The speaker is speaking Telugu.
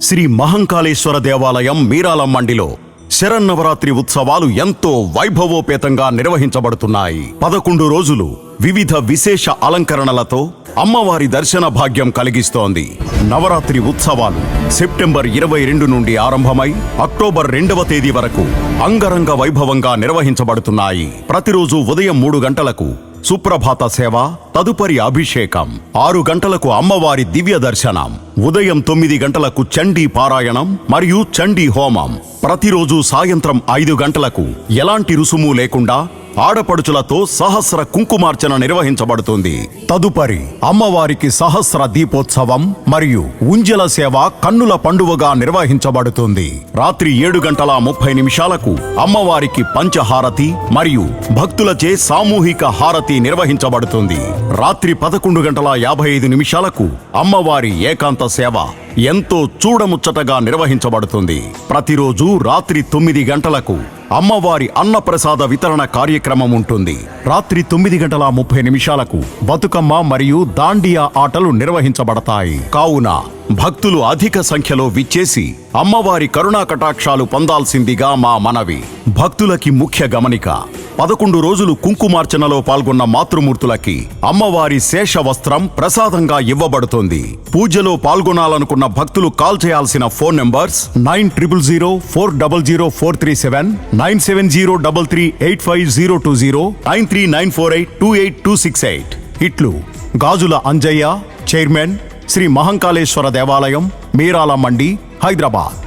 శ్రీ మహంకాళేశ్వర దేవాలయం మీరాల మండిలో శరన్నవరాత్రి ఉత్సవాలు ఎంతో వైభవోపేతంగా నిర్వహించబడుతున్నాయి. 11 రోజులు వివిధ విశేష అలంకరణలతో అమ్మవారి దర్శన భాగ్యం కలిగిస్తోంది. నవరాత్రి ఉత్సవాలు సెప్టెంబర్ 22 నుండి ఆరంభమై అక్టోబర్ 2వ తేదీ వరకు అంగరంగ వైభవంగా నిర్వహించబడుతున్నాయి. ప్రతిరోజు ఉదయం 3 గంటలకు సుప్రభాత సేవ, తదుపరి అభిషేకం, 6 గంటలకు అమ్మవారి దివ్య దర్శనం, ఉదయం 9 గంటలకు చండీ పారాయణం మరియు చండీ హోమం, ప్రతిరోజు సాయంత్రం 5 గంటలకు ఎలాంటి రుసుము లేకుండా ఆడపడుచులతో సహస్ర కుంకుమార్చన నిర్వహించబడుతుంది. తదుపరి అమ్మవారికి సహస్ర దీపోత్సవం మరియు ఉంజల సేవ కన్నుల పండువగా నిర్వహించబడుతుంది. రాత్రి 7:30 అమ్మవారికి పంచహారతి మరియు భక్తులచే సామూహిక హారతి నిర్వహించబడుతుంది. రాత్రి 11:55 అమ్మవారి ఏకాంత సేవ ఎంతో చూడముచ్చటగా నిర్వహించబడుతుంది. ప్రతిరోజు రాత్రి 9 గంటలకు అమ్మవారి అన్నప్రసాద వితరణ కార్యక్రమం ఉంటుంది. రాత్రి 9:30 బతుకమ్మ మరియు దాండియా ఆటలు నిర్వహించబడతాయి. కావున భక్తులు అధిక సంఖ్యలో విచ్చేసి అమ్మవారి కరుణా కటాక్షాలు పొందాల్సిందిగా మా మనవి. భక్తులకి ముఖ్య గమనిక: 11 రోజులు కుంకుమార్చనలో పాల్గొన్న మాతృమూర్తులకి అమ్మవారి శేష వస్త్రం ప్రసాదంగా ఇవ్వబడుతుంది. పూజలో పాల్గొనాలనుకున్న భక్తులు కాల్ చేయాల్సిన ఫోన్ నంబర్స్ 9000400437, 9703385020, 9394828268. ఇట్లు గాజుల అంజయ్య, చైర్మన్, శ్రీ మహంకాళేశ్వర దేవాలయం, మీరాల మండి, హైదరాబాద్.